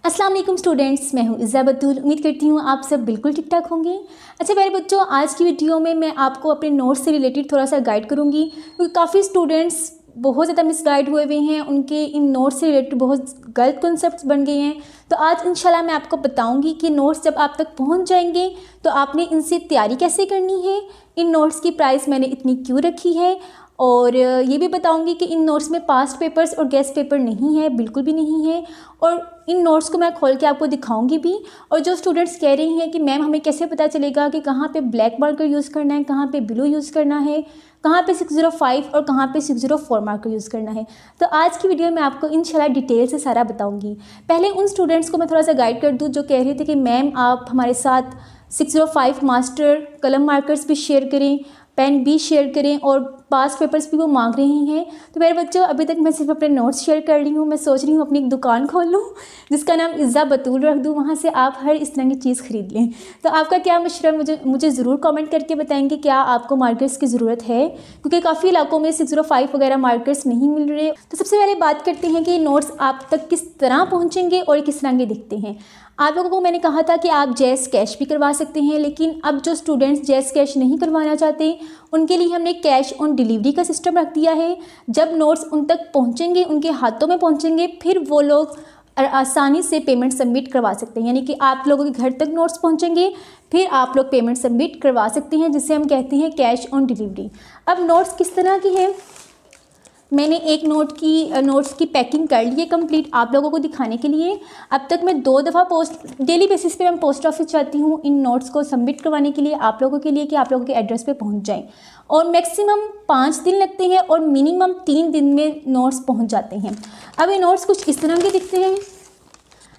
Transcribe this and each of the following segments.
अस्सलाम वालेकुम स्टूडेंट्स, मैं हूं इज़्ज़ा बतूल। उम्मीद करती हूं आप सब बिल्कुल ठीक ठाक होंगे। अच्छा मेरे बच्चों, आज की वीडियो में मैं आपको अपने नोट्स से रिलेटेड थोड़ा सा गाइड करूंगी, क्योंकि काफ़ी स्टूडेंट्स बहुत ज़्यादा मिसगाइड हुए हुए हैं, उनके इन नोट्स से रिलेटेड बहुत गलत कॉन्सेप्ट्स बन गए हैं। तो आज इंशाल्लाह मैं आपको बताऊँगी कि नोट्स जब आप तक पहुँच जाएंगे तो आपने इनसे तैयारी कैसे करनी है, इन नोट्स की प्राइस मैंने इतनी क्यों रखी है, और ये भी बताऊंगी कि इन नोट्स में पास्ट पेपर्स और गेस्ट पेपर नहीं है, बिल्कुल भी नहीं है। और इन नोट्स को मैं खोल के आपको दिखाऊंगी भी। और जो स्टूडेंट्स कह रही हैं कि मैम हमें कैसे पता चलेगा कि कहाँ पे ब्लैक मार्कर यूज़ करना है, कहाँ पे ब्लू यूज़ करना है, कहाँ पे 605 और कहाँ पे 604 मार्कर यूज़ करना है, तो आज की वीडियो में आपको इंशाल्लाह डिटेल से सारा बताऊँगी। पहले उन स्टूडेंट्स को मैं थोड़ा सा गाइड कर दूँ जो कह रहे थे कि मैम आप हमारे साथ 605 मास्टर कलम मार्कर्स भी शेयर करें, पेन भी शेयर करें, और पास पेपर्स भी वो मांग रही हैं। तो मेरे बच्चों, अभी तक मैं सिर्फ अपने नोट्स शेयर कर रही हूँ। मैं सोच रही हूँ अपनी एक दुकान खोल लूँ जिसका नाम इज़्ज़ा बतूल रख दूँ, वहाँ से आप हर इस तरह की चीज़ खरीद लें। तो आपका क्या मशवरा, मुझे ज़रूर कमेंट करके बताएंगे क्या आपको मार्कर्स की ज़रूरत है, क्योंकि काफ़ी इलाकों में 605 वगैरह मार्कर्स नहीं मिल रहे। तो सबसे पहले बात करते हैं कि नोट्स आप तक किस तरह पहुँचेंगे और किस तरह के दिखते हैं। आप लोगों को मैंने कहा था कि आप जैस कैश भी करवा सकते हैं, लेकिन अब जो स्टूडेंट्स जैस कैश नहीं करवाना चाहते उनके लिए हमने कैश ऑन डिलीवरी का सिस्टम रख दिया है। जब नोट्स उन तक पहुंचेंगे, उनके हाथों में पहुंचेंगे, फिर वो लोग आसानी से पेमेंट सबमिट करवा सकते हैं। यानी कि आप लोगों के घर तक नोट्स पहुंचेंगे, फिर आप लोग पेमेंट सबमिट करवा सकते हैं, जिसे हम कहते हैं कैश ऑन डिलीवरी। अब नोट्स किस तरह की है, मैंने एक नोट्स की पैकिंग कर ली है कंप्लीट आप लोगों को दिखाने के लिए। अब तक मैं 2 दफ़ा डेली बेसिस पे मैं पोस्ट ऑफिस जाती हूँ इन नोट्स को सबमिट करवाने के लिए आप लोगों के लिए, कि आप लोगों के एड्रेस पे पहुँच जाएं। और मैक्सिमम 5 दिन लगते हैं और मिनिमम 3 दिन में नोट्स पहुँच जाते हैं। अब ये नोट्स कुछ इस तरह के दिखते हैं।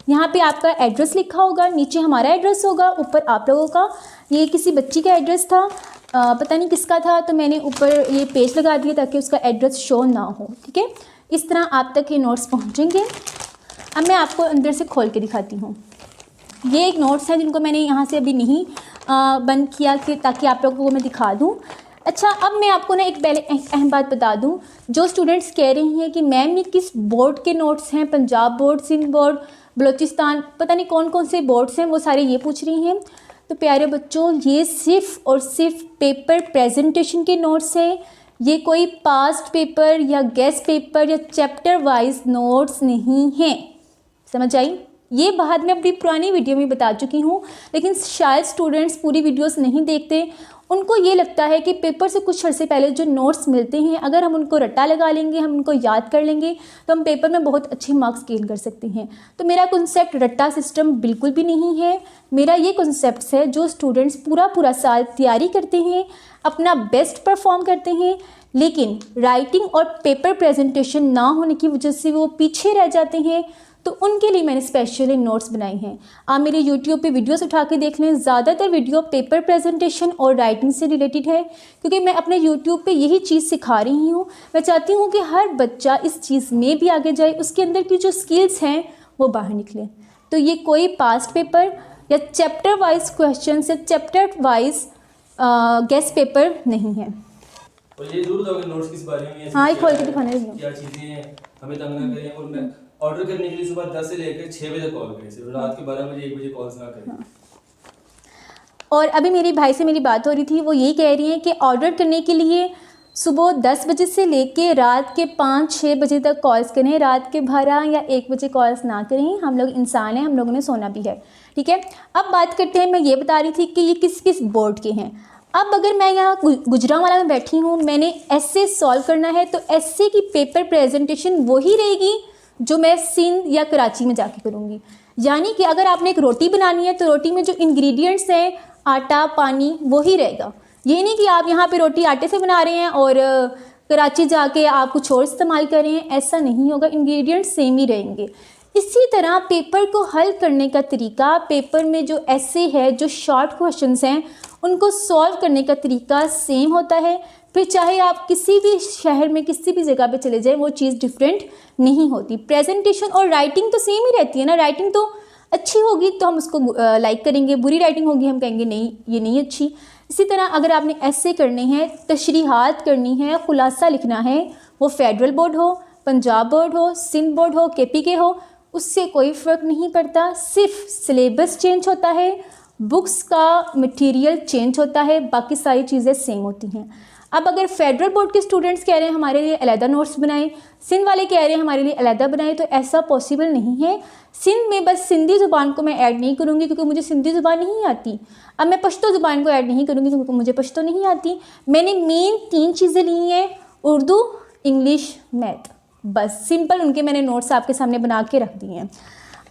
यहाँ पे आपका एड्रेस लिखा होगा, नीचे हमारा एड्रेस होगा, ऊपर आप लोगों का। ये किसी बच्ची का एड्रेस था, पता नहीं किसका था, तो मैंने ऊपर ये पेज लगा दिया ताकि उसका एड्रेस शो ना हो। ठीक है, इस तरह आप तक ये नोट्स पहुँचेंगे। अब मैं आपको अंदर से खोल के दिखाती हूँ। ये एक नोट्स हैं जिनको मैंने यहाँ से अभी नहीं बंद किया कि ताकि आप लोगों को मैं दिखा दूँ। अच्छा, अब मैं आपको ना एक पहले अहम बात बता दूं। जो स्टूडेंट्स कह रही हैं कि मैम ये किस बोर्ड के नोट्स हैं, पंजाब बोर्ड, सिंध बोर्ड, बलूचिस्तान, पता नहीं कौन कौन से बोर्ड्स हैं, वो सारे ये पूछ रही हैं। तो प्यारे बच्चों, ये सिर्फ और सिर्फ पेपर प्रेजेंटेशन के नोट्स हैं। ये कोई पास्ट पेपर या गेस्ट पेपर या चैप्टर वाइज नोट्स नहीं हैं। समझ आई? ये बात मैं अपनी पुरानी वीडियो में बता चुकी हूँ, लेकिन शायद स्टूडेंट्स पूरी वीडियोस नहीं देखते। उनको ये लगता है कि पेपर से कुछ अर्से पहले जो नोट्स मिलते हैं, अगर हम उनको रट्टा लगा लेंगे, हम उनको याद कर लेंगे, तो हम पेपर में बहुत अच्छे मार्क्स गेन कर सकते हैं। तो मेरा कॉन्सेप्ट रट्टा सिस्टम बिल्कुल भी नहीं है। मेरा ये कॉन्सेप्ट है जो स्टूडेंट्स पूरा साल तैयारी करते हैं, अपना बेस्ट परफॉर्म करते हैं, लेकिन राइटिंग और पेपर प्रेजेंटेशन ना होने की वजह से वो पीछे रह जाते हैं, तो उनके लिए मैंने स्पेशली नोट्स बनाए हैं। आप मेरे यूट्यूब पे वीडियोस उठा के देख लें, ज़्यादातर वीडियो पेपर प्रेजेंटेशन और राइटिंग से रिलेटेड है, क्योंकि मैं अपने यूट्यूब पे यही चीज़ सिखा रही हूँ। मैं चाहती हूँ कि हर बच्चा इस चीज़ में भी आगे जाए, उसके अंदर की जो स्किल्स हैं वो बाहर निकले। तो ये कोई पास्ट पेपर या चैप्टर वाइज क्वेश्चन या चैप्टर वाइज गेस्ट पेपर नहीं है। और ये जरूर बताओगे नोट्स किस बारे में है? हाँ, ये खोल के दिखाने लगी हूँ। क्या चीज़ें हैं, हमें तंग ना करें। और मैं ऑर्डर करने के लिए सुबह 10 से लेकर 6 बजे कॉल करें, सिर्फ रात के 12 बजे 1 बजे कॉल्स ना करें। हाँ। और अभी मेरे भाई से मेरी बात हो रही थी, वो यही कह रही हैं कि ऑर्डर करने के लिए सुबह 10 बजे से लेके रात के 5-6 बजे तक कॉल्स करें, रात के 12 या 1 बजे कॉल्स ना करें। हम लोग इंसान हैं, हम लोगों ने सोना भी है। ठीक है, अब बात करते हैं। मैं ये बता रही थी कि ये किस किस बोर्ड के हैं। अब अगर मैं यहाँ गुजरांवाला में बैठी हूँ, मैंने एसए सॉल्व करना है, तो एसए की पेपर प्रेजेंटेशन वही रहेगी जो मैं सिंध या कराची में जाके करूँगी। यानी कि अगर आपने एक रोटी बनानी है, तो रोटी में जो इंग्रेडिएंट्स हैं, आटा, पानी, वही रहेगा। ये नहीं कि आप यहाँ पे रोटी आटे से बना रहे हैं और कराची जाके आप कुछ और इस्तेमाल कर रहे हैं, ऐसा नहीं होगा। इंग्रेडिएंट्स सेम ही रहेंगे। इसी तरह पेपर को हल करने का तरीका, पेपर में जो ऐसे है, जो शॉर्ट क्वेश्चंस हैं, उनको सॉल्व करने का तरीका सेम होता है। फिर चाहे आप किसी भी शहर में किसी भी जगह पे चले जाएं, वो चीज़ डिफरेंट नहीं होती। प्रेजेंटेशन और राइटिंग तो सेम ही रहती है ना। राइटिंग तो अच्छी होगी तो हम उसको लाइक करेंगे, बुरी राइटिंग होगी हम कहेंगे नहीं ये नहीं अच्छी। इसी तरह अगर आपने ऐसे करने हैं, तशरीहात करनी है, खुलासा लिखना है, वो फेडरल बोर्ड हो, पंजाब बोर्ड हो, सिंध बोर्ड हो, केपीके हो, उससे कोई फ़र्क नहीं पड़ता, सिर्फ सिलेबस चेंज होता है, बुक्स का मटेरियल चेंज होता है, बाकी सारी चीज़ें सेम होती हैं। अब अगर फेडरल बोर्ड के स्टूडेंट्स कह रहे हैं हमारे लिए अलहदा नोट्स बनाएं, सिंध वाले कह रहे हैं हमारे लिए अलहदा बनाएं, तो ऐसा पॉसिबल नहीं है। सिंध में बस सिंधी ज़ुबान को मैं ऐड नहीं करूँगी क्योंकि मुझे सिंधी ज़ुबान नहीं आती। अब मैं पश्तो ज़ुबान को ऐड नहीं करूँगी क्योंकि मुझे पश्तो नहीं आती। मैंने मेन 3 चीज़ें ली हैं, उर्दू, इंग्लिश, मैथ, बस सिंपल उनके मैंने नोट्स आपके सामने बना के रख दिए हैं।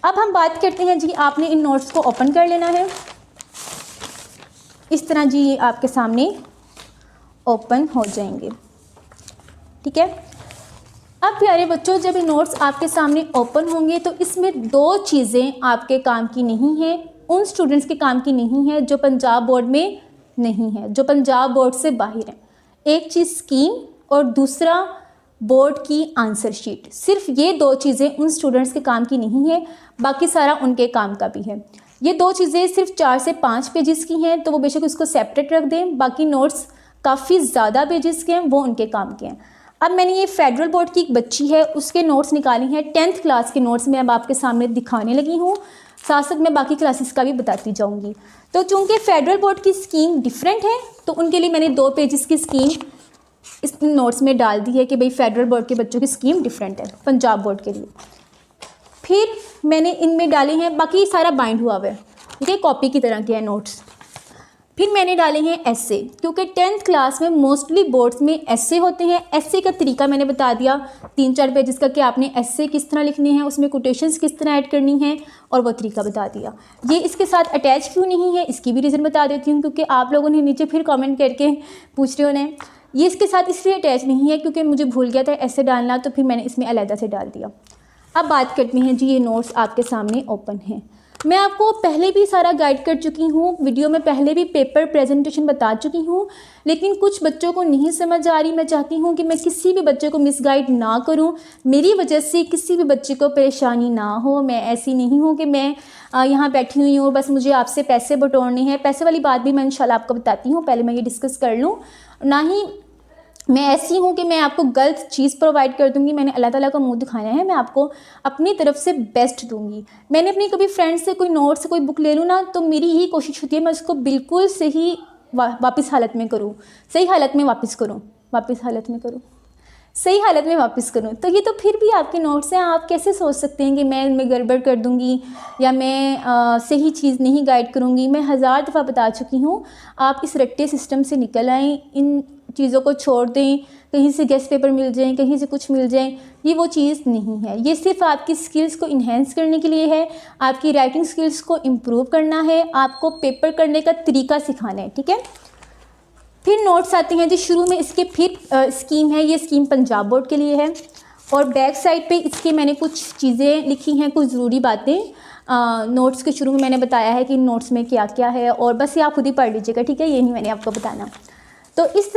अब हम बात करते हैं जी, आपने इन नोट्स को ओपन कर लेना है इस तरह जी, ये आपके सामने ओपन हो जाएंगे, ठीक है। अब प्यारे बच्चों, जब ये नोट्स आपके सामने ओपन होंगे तो इसमें 2 चीज़ें आपके काम की नहीं हैं, उन स्टूडेंट्स के काम की नहीं है जो पंजाब बोर्ड में नहीं है, जो पंजाब बोर्ड से बाहर है। एक चीज़ स्कीम और दूसरा बोर्ड की आंसर शीट। सिर्फ ये 2 चीज़ें उन स्टूडेंट्स के काम की नहीं है, बाकी सारा उनके काम का भी है। ये 2 चीज़ें सिर्फ 4 से 5 पेजेस की हैं, तो वो बेशक उसको सेपरेट रख दें। बाकी नोट्स काफ़ी ज़्यादा पेजेस के हैं, वो उनके काम के हैं। अब मैंने ये फेडरल बोर्ड की एक बच्ची है, उसके नोट्स निकाले हैं, 10th क्लास के नोट्स मैं अब आपके सामने दिखाने लगी हूँ, साथ साथ मैं बाकी क्लासेस का भी बताती जाऊँगी। तो चूँकि फेडरल बोर्ड की स्कीम डिफरेंट है, तो उनके लिए मैंने 2 पेजेस की स्कीम इस नोट्स में डाल दी है कि भाई फेडरल बोर्ड के बच्चों की स्कीम डिफरेंट है पंजाब बोर्ड के लिए। फिर मैंने इनमें डाले हैं, बाकी सारा बाइंड हुआ हुआ है, ठीक है, कॉपी की तरह के हैं नोट्स। फिर मैंने डाले हैं एस्से, क्योंकि 10th क्लास में मोस्टली बोर्ड्स में एस्से होते हैं। एस्से का तरीका मैंने बता दिया 3-4 पेजेस का कि आपने एस्से किस तरह लिखने हैं, उसमें कोटेशंस किस तरह ऐड करनी है, और वो तरीका बता दिया। ये इसके साथ अटैच क्यों नहीं है, इसकी भी रीज़न बता देती हूँ, क्योंकि आप लोगों ने नीचे फिर कमेंट करके पूछ रहे होने। ये इसके साथ इसलिए अटैच नहीं है क्योंकि मुझे भूल गया था एस्से डालना, तो फिर मैंने इसमें अलहदा से डाल दिया। अब बात करते हैं जी, ये नोट्स आपके सामने ओपन हैं। मैं आपको पहले भी सारा गाइड कर चुकी हूँ, वीडियो में पहले भी पेपर प्रेजेंटेशन बता चुकी हूँ, लेकिन कुछ बच्चों को नहीं समझ आ रही। मैं चाहती हूँ कि मैं किसी भी बच्चे को मिसगाइड ना करूँ, मेरी वजह से किसी भी बच्चे को परेशानी ना हो। मैं ऐसी नहीं हूँ कि मैं यहाँ बैठी हुई हूँ बस मुझे आपसे पैसे बटोरने हैं। पैसे वाली बात भी मैं इंशाल्लाह आपको बताती हूँ, पहले मैं ये डिस्कस कर लूँ। ना ही मैं ऐसी हूँ कि मैं आपको गलत चीज़ प्रोवाइड कर दूँगी। मैंने अल्लाह ताला का मुंह दिखाना है, मैं आपको अपनी तरफ से बेस्ट दूँगी। मैंने अपनी कभी फ्रेंड से कोई नोट से कोई बुक ले लूँ ना, तो मेरी यही कोशिश होती है मैं उसको बिल्कुल सही वापस हालत में करूँ, सही हालत में वापस करूँ, सही हालत में वापस करूँ। तो ये तो फिर भी आपके नोट्स हैं, आप कैसे सोच सकते हैं कि मैं इनमें गड़बड़ कर दूँगी या मैं सही चीज़ नहीं गाइड करूँगी। मैं 1000 दफ़ा बता चुकी हूँ, आप इस रट्टे सिस्टम से निकल आएँ, इन चीज़ों को छोड़ दें। कहीं से गेस्ट पेपर मिल जाएं, कहीं से कुछ मिल जाए, ये वो चीज़ नहीं है। ये सिर्फ आपकी स्किल्स को इन्हेंस करने के लिए है, आपकी राइटिंग स्किल्स को इम्प्रूव करना है, आपको पेपर करने का तरीका सिखाना है, ठीक है। फिर नोट्स आते हैं जी, शुरू में इसके फिर स्कीम है, ये स्कीम पंजाब बोर्ड के लिए है, और बैक साइड पे इसके मैंने कुछ चीज़ें लिखी हैं, कुछ ज़रूरी बातें। नोट्स के शुरू में मैंने बताया है कि नोट्स में क्या क्या है, और बस ये आप खुद ही पढ़ लीजिएगा, ठीक है, ये नहीं मैंने आपको बताना। तो इस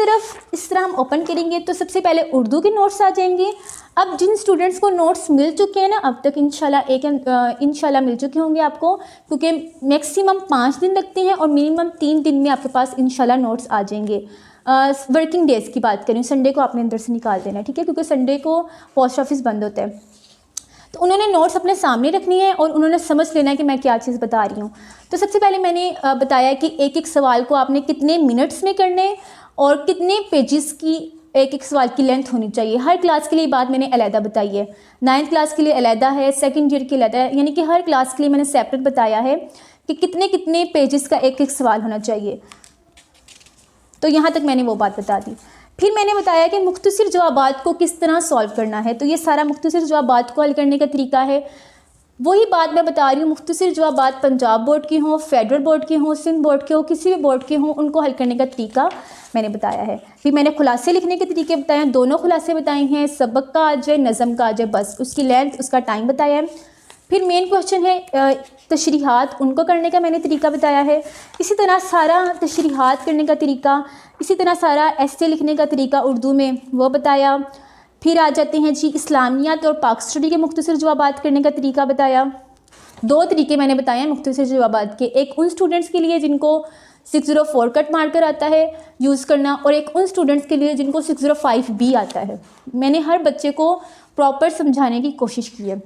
तरह हम ओपन करेंगे तो सबसे पहले उर्दू के नोट्स आ जाएंगे। अब जिन स्टूडेंट्स को नोट्स मिल चुके हैं ना, अब तक इंशाल्लाह मिल चुके होंगे आपको, क्योंकि मैक्सिमम 5 दिन लगते हैं और मिनिमम 3 दिन में आपके पास इंशाल्लाह नोट्स आ जाएंगे। वर्किंग डेज़ की बात करें, संडे को आपने अंदर से निकाल देना है, ठीक है, क्योंकि संडे को पोस्ट ऑफिस बंद होता है। तो उन्होंने नोट्स अपने सामने रखनी है और उन्होंने समझ लेना है कि मैं क्या चीज़ बता रही हूँ। तो सबसे पहले मैंने बताया कि एक एक सवाल को आपने कितने मिनट्स में करना है और कितने पेजेस की एक एक सवाल की लेंथ होनी चाहिए। हर क्लास के लिए बात मैंने अलहदा बताई है, 9th क्लास के लिए अलहदा है, 2nd ईयर के लिए अलहदा है, यानी कि हर क्लास के लिए मैंने सेपरेट बताया है कि कितने कितने पेजेस का एक एक सवाल होना चाहिए। तो यहाँ तक मैंने वो बात बता दी। फिर मैंने बताया कि मुख्तसर जवाबात को किस तरह सॉल्व करना है। तो ये सारा मुख्तसर जवाबात को हल करने का तरीका है, वही बात मैं बता रही हूँ। मुख्तसर जवाबात पंजाब बोर्ड के हों, फेडरल बोर्ड के हों, सिंध बोर्ड के हों, किसी भी बोर्ड के हों, उनको हल करने का तरीका मैंने बताया है। फिर मैंने खुलासे लिखने के तरीके बताए हैं, दोनों खुलासे बताए हैं, सबक का आ जाए, नज़म का आ जाए, बस उसकी लेंथ, उसका टाइम बताया है। फिर मेन क्वेश्चन है तशरीहात, उनको करने का मैंने तरीका बताया है। इसी तरह सारा तशरीहात करने का तरीका, इसी तरह सारा एस्से लिखने का तरीका उर्दू में वो बताया। फिर आ जाते हैं जी इस्लामियात और पाक स्टडी के मुख्तसर जवाबात करने का तरीका बताया। 2 तरीके मैंने बताए हैं मुख्तसर जवाबात के, एक उन स्टूडेंट्स के लिए जिनको 604 कट मार्कर आता है यूज़ करना, और एक उन स्टूडेंट्स के लिए जिनको 605 भी आता है। मैंने हर बच्चे को प्रॉपर समझाने की कोशिश की है।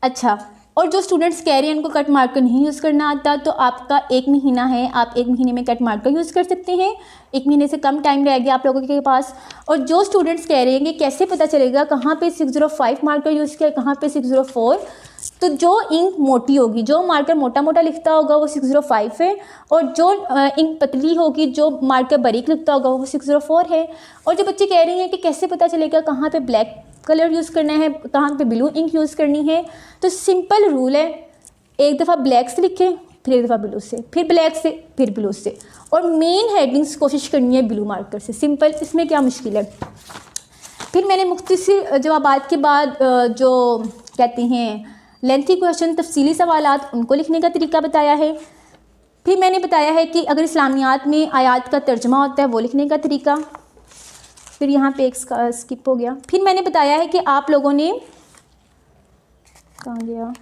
अच्छा, और जो स्टूडेंट्स कह रहे हैं उनको कट मार्कर नहीं यूज़ करना आता, तो आपका 1 महीना है, आप 1 महीने में कट मार्कर यूज़ कर सकते हैं। 1 महीने से कम टाइम रह गया आप लोगों के पास। और जो स्टूडेंट्स कह रहे हैं कि कैसे पता चलेगा कहाँ पे 605 मार्कर यूज़ किया, कहाँ पे 604, तो जो इंक मोटी होगी, जो मार्कर मोटा मोटा लिखता होगा वो 605 है, और जो इंक पतली होगी, जो मार्कर बारीक लिखता होगा वो 604 है। और जो बच्चे कह रहे हैं कि कैसे पता चलेगा कहाँ पे ब्लैक कलर यूज़ करना है, कहाँ पे ब्लू इंक यूज़ करनी है, तो सिंपल रूल है, एक दफ़ा ब्लैक से लिखें, फिर एक दफ़ा ब्लू से, फिर ब्लैक से, फिर ब्लू से, और मेन हेडिंग्स कोशिश करनी है ब्लू मार्कर से। सिंपल, इसमें क्या मुश्किल है। फिर मैंने मुख्तसर जवाबात के बाद जो कहते हैं लेंथी क्वेश्चन, तफसीली सवालात, उनको लिखने का तरीका बताया है। फिर मैंने बताया है कि अगर इस्लामियात में आयात का तर्जमा होता है वो लिखने का तरीका। फिर यहाँ पे एक स्किप हो गया। फिर मैंने बताया है कि आप लोगों ने, कहाँ गया,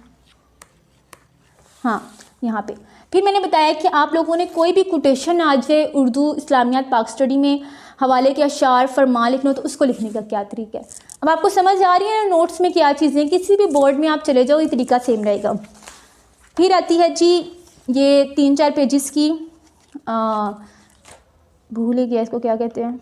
हाँ यहाँ पे, फिर मैंने बताया कि आप लोगों ने कोई भी कोटेशन आ जाए उर्दू इस्लामियात पाक स्टडी में, हवाले के अशार फरमा लिखना हो, तो उसको लिखने का क्या तरीका है। अब आपको समझ आ रही है ना नोट्स में क्या चीज़ें, किसी भी बोर्ड में आप चले जाओ ये तरीका सेम रहेगा। फिर आती है जी ये 3-4 पेजेस की, भूल ही गया इसको क्या कहते हैं,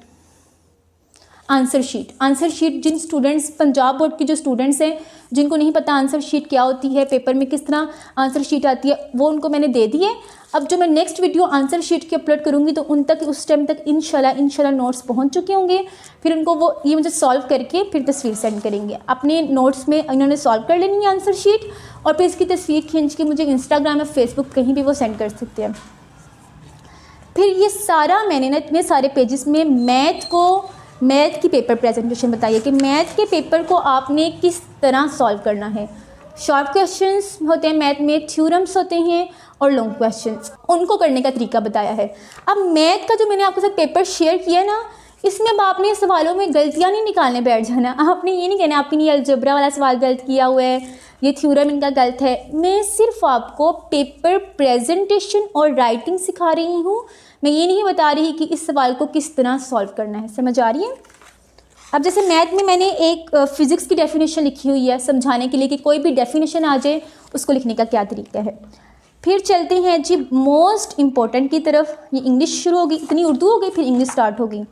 आंसर शीट। आंसर शीट जिन स्टूडेंट्स, पंजाब बोर्ड के जो स्टूडेंट्स हैं जिनको नहीं पता आंसर शीट क्या होती है, पेपर में किस तरह आंसर शीट आती है, वो उनको मैंने दे दी है। अब जो मैं नेक्स्ट वीडियो आंसर शीट की अपलोड करूँगी तो उन तक उस टाइम तक इंशाल्लाह नोट्स पहुँच चुके होंगे। फिर उनको वो ये मुझे सॉल्व करके फिर तस्वीर सेंड करेंगे। अपने नोट्स में इन्होंने सॉल्व कर लेनी है आंसर शीट, और फिर इसकी तस्वीर खींच के मुझे इंस्टाग्राम या फेसबुक कहीं भी वो सेंड कर सकते हैं। फिर ये सारा मैंने ना इतने सारे पेजेस में मैथ की पेपर प्रेजेंटेशन बताइए कि मैथ के पेपर को आपने किस तरह सॉल्व करना है। शॉर्ट क्वेश्चंस होते हैं मैथ में, थ्योरम्स होते हैं, और लॉन्ग क्वेश्चंस, उनको करने का तरीका बताया है। अब मैथ का जो मैंने आपके साथ पेपर शेयर किया ना, इसमें अब आपने सवालों में गलतियाँ नहीं निकालने बैठ जाना। आपने ये नहीं कहना आपने ये अलजबरा वाला सवाल गलत किया हुआ है, ये थ्योरम इनका गलत है। मैं सिर्फ आपको पेपर प्रेजेंटेशन और राइटिंग सिखा रही हूँ, मैं ये नहीं बता रही कि इस सवाल को किस तरह सॉल्व करना है। समझ आ रही है। अब जैसे मैथ में मैंने एक फ़िज़िक्स की डेफिनेशन लिखी हुई है समझाने के लिए कि कोई भी डेफिनेशन आ जाए उसको लिखने का क्या तरीका है। फिर चलते हैं जी मोस्ट इम्पोर्टेंट की तरफ। ये इंग्लिश शुरू होगी, इतनी उर्दू हो गई, फिर इंग्लिश स्टार्ट होगी।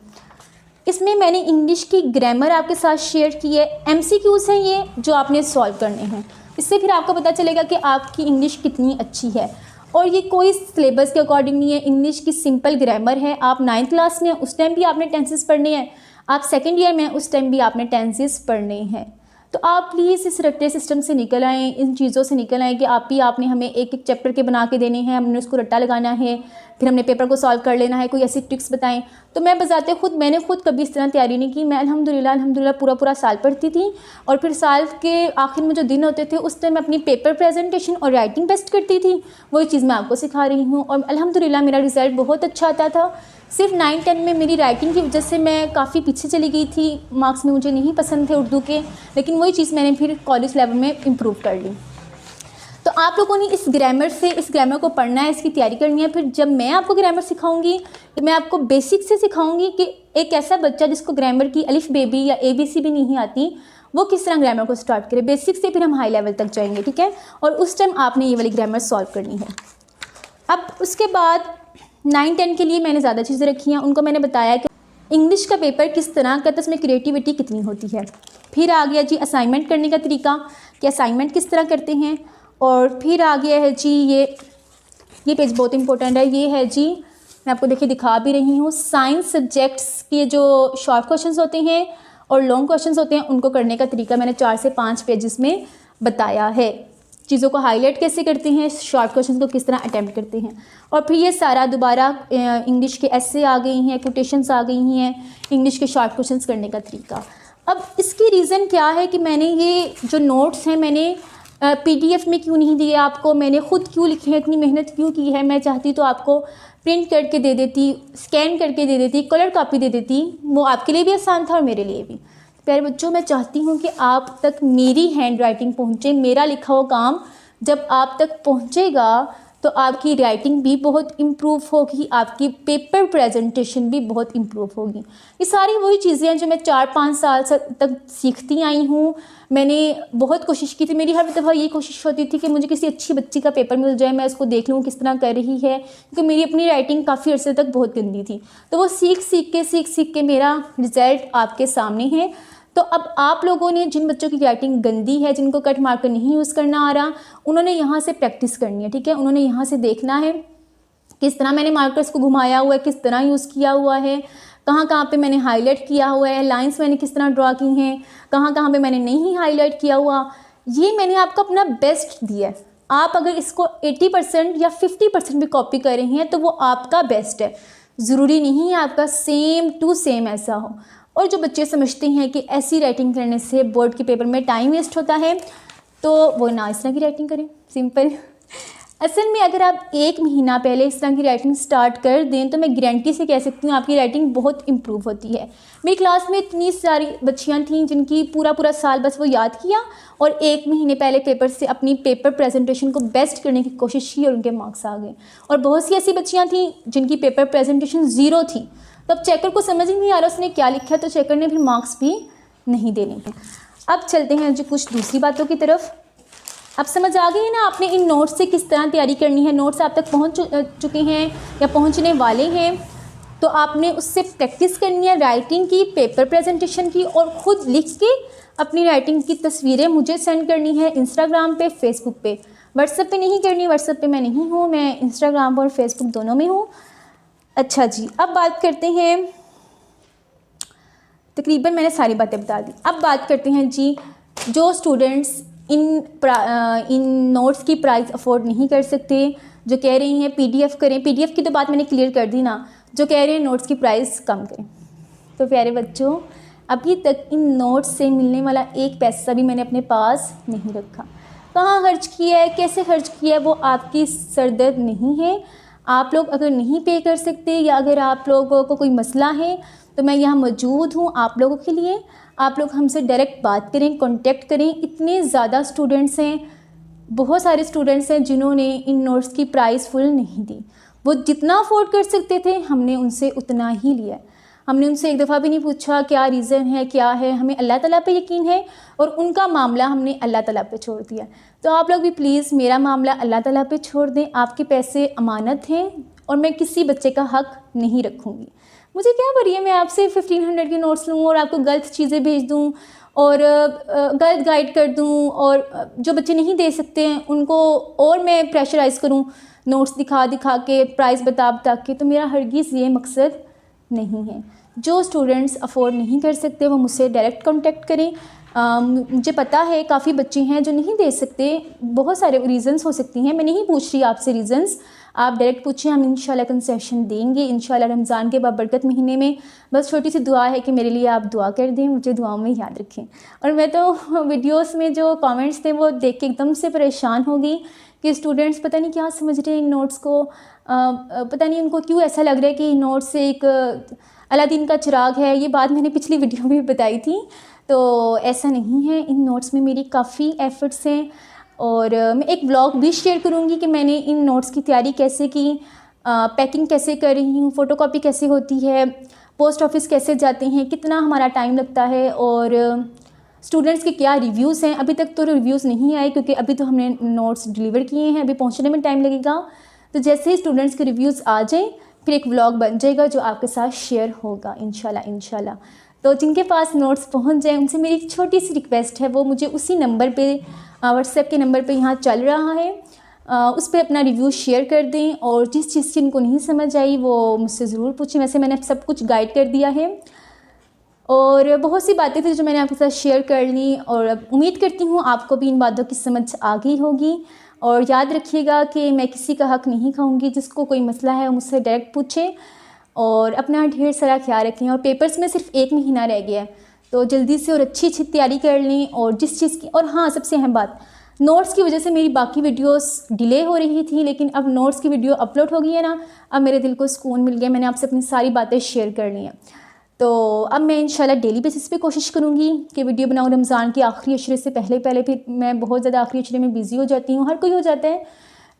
इसमें मैंने इंग्लिश की ग्रामर आपके साथ शेयर की है। MCQs हैं ये जो आपने सॉल्व करने हैं। इससे फिर आपको पता चलेगा कि आपकी इंग्लिश कितनी अच्छी है। और ये कोई सिलेबस के अकॉर्डिंग नहीं है, इंग्लिश की सिंपल ग्रामर है। आप 9th क्लास में उस टाइम भी आपने टेंसेस पढ़ने हैं, आप 2nd ईयर में उस टाइम भी आपने टेंसेस पढ़ने हैं। तो आप प्लीज़ इस रट्टे सिस्टम से निकल आएँ, इन चीज़ों से निकल आएँ कि आपने हमें एक एक चैप्टर के बना के देने हैं, हमने उसको रट्टा लगाना है, फिर हमने पेपर को सॉल्व कर लेना है। कोई ऐसी ट्रिक्स बताएं। तो मैं बजाते खुद मैंने खुद कभी इस तरह तैयारी नहीं की। मैं अल्हम्दुलिल्लाह पूरा साल पढ़ती थी, और फिर साल के आखिर में जो दिन होते थे उस टाइम मैं अपनी पेपर प्रेजेंटेशन और राइटिंग बेस्ट करती थी। वही चीज़ मैं आपको सिखा रही हूँ, और अल्हम्दुलिल्लाह मेरा रिज़ल्ट बहुत अच्छा आता था। सिर्फ 9-10 में मेरी राइटिंग की वजह से मैं काफ़ी पीछे चली गई थी, मार्क्स में मुझे नहीं पसंद थे उर्दू के, लेकिन वही चीज़ मैंने फिर कॉलेज लेवल में इम्प्रूव कर ली। तो आप लोगों ने इस ग्रामर को पढ़ना है, इसकी तैयारी करनी है। फिर जब मैं आपको ग्रामर सिखाऊंगी तो मैं आपको बेसिक से सिखाऊंगी कि एक ऐसा बच्चा जिसको ग्रामर की अलिफ बेबी या ABC भी नहीं आती, वो किस तरह ग्रामर को स्टार्ट करे। बेसिक से फिर हम हाई लेवल तक जाएंगे, ठीक है। और उस टाइम आपने ये वाली ग्रामर सॉल्व करनी है। अब उसके बाद 9-10 के लिए मैंने ज़्यादा चीज़ें रखी हैं। उनको मैंने बताया कि इंग्लिश का पेपर किस तरह का, तो उसमें क्रिएटिविटी कितनी होती है। फिर आ गया जी असाइनमेंट करने का तरीका कि असाइनमेंट किस तरह करते हैं। और फिर आ गया है जी ये पेज बहुत इंपॉर्टेंट है। ये है जी, मैं आपको देखिए दिखा भी रही हूँ, साइंस सब्जेक्ट्स के जो शॉर्ट क्वेश्चंस होते हैं और लॉन्ग क्वेश्चंस होते हैं उनको करने का तरीका मैंने 4 से 5 पेजेस में बताया है। चीज़ों को हाईलाइट कैसे करते हैं, शॉर्ट क्वेश्चंस को किस तरह अटैम्प्ट करते हैं। और फिर ये सारा दोबारा इंग्लिश के ऐसे आ गई हैं, कोटेशंस आ गई हैं, इंग्लिश के शॉर्ट क्वेश्चंस करने का तरीका। अब इसकी रीज़न क्या है कि मैंने ये जो नोट्स हैं मैंने PDF में क्यों नहीं दिए आपको, मैंने ख़ुद क्यों लिखे हैं, इतनी मेहनत क्यों की है। मैं चाहती तो आपको प्रिंट करके दे देती, स्कैन करके दे देती, कलर कॉपी दे देती, वो आपके लिए भी आसान था और मेरे लिए भी। प्यारे बच्चों, मैं चाहती हूँ कि आप तक मेरी हैंड राइटिंग पहुँचे, मेरा लिखा हुआ काम जब आप तक पहुँचेगा तो आपकी राइटिंग भी बहुत इम्प्रूव होगी, आपकी पेपर प्रेजेंटेशन भी बहुत इम्प्रूव होगी। ये सारी वही चीज़ें हैं जो मैं 4-5 साल तक सीखती आई हूँ। मैंने बहुत कोशिश की थी, मेरी हर दफ़ा ये कोशिश होती थी कि मुझे किसी अच्छी बच्ची का पेपर मिल जाए, मैं उसको देख लूँ किस तरह कर रही है, क्योंकि मेरी अपनी राइटिंग काफ़ी अर्से तक बहुत गंदी थी। तो वो सीख के मेरा रिज़ल्ट आपके सामने है। तो अब आप लोगों ने, जिन बच्चों की राइटिंग गंदी है, जिनको कट मार्कर नहीं यूज़ करना आ रहा, उन्होंने यहाँ से प्रैक्टिस करनी है, ठीक है। उन्होंने यहाँ से देखना है किस तरह मैंने मार्कर्स को घुमाया हुआ है, किस तरह यूज़ किया हुआ है, कहाँ कहाँ पे मैंने हाईलाइट किया हुआ है, लाइंस मैंने किस तरह ड्रॉ की हैं, कहाँ कहाँ पे मैंने नहीं हाईलाइट किया हुआ। ये मैंने आपको अपना बेस्ट दिया है। आप अगर इसको 80% या 50% भी कॉपी कर रही हैं तो वो आपका बेस्ट है। ज़रूरी नहीं है आपका सेम टू सेम ऐसा हो। और जो बच्चे समझते हैं कि ऐसी राइटिंग करने से बोर्ड के पेपर में टाइम वेस्ट होता है, तो वो ना इस तरह की राइटिंग करें, सिंपल। असल में अगर आप 1 महीना पहले इस तरह की राइटिंग स्टार्ट कर दें तो मैं गारंटी से कह सकती हूँ आपकी राइटिंग बहुत इम्प्रूव होती है। मेरी क्लास में इतनी सारी बच्चियाँ थीं जिनकी पूरा साल बस वो याद किया और 1 महीने पहले पेपर से अपनी पेपर प्रेजेंटेशन को बेस्ट करने की कोशिश की और उनके मार्क्स आ गए। और बहुत सी ऐसी बच्चियाँ थीं जिनकी पेपर प्रेजेंटेशन 0 थी। तो अब चेकर को समझ नहीं आ रहा उसने क्या लिखा है, तो चेकर ने फिर मार्क्स भी नहीं देने हैं। अब चलते हैं जो कुछ दूसरी बातों की तरफ। अब समझ आ गई है ना आपने इन नोट्स से किस तरह तैयारी करनी है। नोट्स आप तक पहुंच चुके हैं या पहुंचने वाले हैं, तो आपने उससे प्रैक्टिस करनी है राइटिंग की, पेपर प्रेजेंटेशन की, और ख़ुद लिख के अपनी राइटिंग की तस्वीरें मुझे सेंड करनी है इंस्टाग्राम पे, फेसबुक पे। व्हाट्सएप पे नहीं करनी, व्हाट्सएप पे मैं नहीं हूँ, मैं इंस्टाग्राम और फेसबुक दोनों में हूँ। अच्छा जी, अब बात करते हैं, तकरीबन मैंने सारी बातें बता दी। अब बात करते हैं जी, जो स्टूडेंट्स इन नोट्स की प्राइस अफोर्ड नहीं कर सकते, जो कह रही हैं पीडीएफ करें, पीडीएफ की तो बात मैंने क्लियर कर दी ना, जो कह रहे हैं नोट्स की प्राइस कम करें। तो प्यारे बच्चों, अभी तक इन नोट्स से मिलने वाला 1 पैसा भी मैंने अपने पास नहीं रखा। कहाँ खर्च किया है, कैसे खर्च किया है, वो आपकी सरदर्द नहीं है। आप लोग अगर नहीं पे कर सकते या अगर आप लोगों को कोई मसला है तो मैं यहाँ मौजूद हूँ आप लोगों के लिए। आप लोग हमसे डायरेक्ट बात करें, कांटेक्ट करें। इतने ज़्यादा स्टूडेंट्स हैं, बहुत सारे स्टूडेंट्स हैं जिन्होंने इन नोट्स की प्राइस फुल नहीं दी। वो जितना अफोर्ड कर सकते थे हमने उनसे उतना ही लिया। हमने उनसे एक दफ़ा भी नहीं पूछा क्या रीज़न है, क्या है। हमें अल्लाह ताला पे यकीन है और उनका मामला हमने अल्लाह ताला पे छोड़ दिया। तो आप लोग भी प्लीज़ मेरा मामला अल्लाह ताला पे छोड़ दें। आपके पैसे अमानत हैं और मैं किसी बच्चे का हक़ नहीं रखूँगी। मुझे क्या पड़ी है मैं आपसे 1500 के नोट्स लूँ और आपको गलत चीज़ें भेज दूँ और गलत गाइड कर दूँ, और जो बच्चे नहीं दे सकते हैं उनको और मैं प्रेशराइज़ करूँ नोट्स दिखा दिखा के, प्राइस बता बता के। तो मेरा हरगिज़ ये मकसद नहीं है। जो स्टूडेंट्स अफोर्ड नहीं कर सकते वो मुझसे डायरेक्ट कांटेक्ट करें। मुझे पता है काफ़ी बच्चे हैं जो नहीं दे सकते, बहुत सारे रीज़न्स हो सकती हैं, मैं नहीं पूछ रही आपसे रीज़न्स, आप डायरेक्ट पूछिए, हम इंशाल्लाह कंसेशन देंगे इंशाल्लाह रमज़ान के बाबरकत महीने में। बस छोटी सी दुआ है कि मेरे लिए आप दुआ कर दें, मुझे दुआओं में याद रखें। और मैं तो वीडियोस में जो कमेंट्स थे वो देख के एकदम से परेशान हो गई कि स्टूडेंट्स पता नहीं क्या समझ रहे हैं इन नोट्स को, पता नहीं उनको क्यों ऐसा लग रहा है कि नोट्स से एक अलादीन का चिराग है। ये बात मैंने पिछली वीडियो में बताई थी, तो ऐसा नहीं है। इन नोट्स में मेरी काफ़ी एफ़र्ट्स हैं और मैं एक ब्लॉग भी शेयर करूँगी कि मैंने इन नोट्स की तैयारी कैसे की, पैकिंग कैसे कर रही हूँ, फ़ोटोकॉपी कैसे होती है, पोस्ट ऑफिस कैसे जाते हैं, कितना हमारा टाइम लगता है और स्टूडेंट्स के क्या रिव्यूज़ हैं। अभी तक तो रिव्यूज़ नहीं आए क्योंकि अभी तो हमने नोट्स डिलीवर किए हैं, अभी पहुँचने में टाइम लगेगा। तो जैसे ही स्टूडेंट्स के रिव्यूज़ आ जाएँ फिर एक व्लॉग बन जाएगा जो आपके साथ शेयर होगा इंशाल्लाह। तो जिनके पास नोट्स पहुंच जाए उनसे मेरी एक छोटी सी रिक्वेस्ट है, वो मुझे उसी नंबर पे, व्हाट्सएप के नंबर पे यहाँ चल रहा है, उस पर अपना रिव्यू शेयर कर दें। और जिस चीज़ की इनको नहीं समझ आई वो मुझसे ज़रूर पूछें। वैसे मैंने सब कुछ गाइड कर दिया है और बहुत सी बातें थी जो मैंने आपके साथ शेयर कर ली और उम्मीद करती हूँ आपको भी इन बातों की समझ आ गई होगी। और याद रखिएगा कि मैं किसी का हक़ नहीं खाऊंगी, जिसको कोई मसला है वो मुझसे डायरेक्ट पूछे और अपना ढेर सारा ख्याल रखें। और पेपर्स में सिर्फ 1 महीना रह गया है तो जल्दी से और अच्छी तैयारी कर लें। और जिस चीज़ की, और हाँ सबसे अहम बात, नोट्स की वजह से मेरी बाकी वीडियोस डिले हो रही थी, लेकिन अब नोट्स की वीडियो अपलोड हो गई है ना, अब मेरे दिल को सुकून मिल गया, मैंने आपसे अपनी सारी बातें शेयर कर ली हैं। तो अब मैं इंशाल्लाह डेली बेसिस पे कोशिश करूँगी कि वीडियो बनाऊँ। रमज़ान के आखिरी अशरे से पहले भी मैं बहुत ज़्यादा आखिरी अशरे में बिज़ी हो जाती हूँ, हर कोई हो जाता है,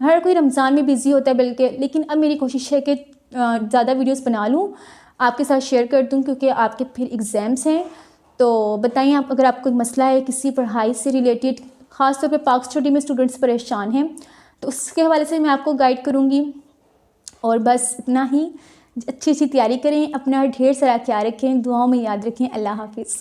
हर कोई रमज़ान में बिज़ी होता है बल्कि, लेकिन अब मेरी कोशिश है कि ज़्यादा वीडियोस बना लूँ, आपके साथ शेयर कर दूँ, क्योंकि आपके फिर एग्ज़ाम्स हैं। तो बताइए आप, अगर आपको कोई मसला है किसी पढ़ाई से रिलेटेड, ख़ास तौर पे पाक स्टडी में स्टूडेंट्स परेशान हैं, तो उसके हवाले से मैं आपको गाइड करूँगी। और बस इतना ही, अच्छी अच्छी तैयारी करें, अपना ढेर सारा ख्याल रखें, दुआओं में याद रखें। अल्लाह हाफिज़।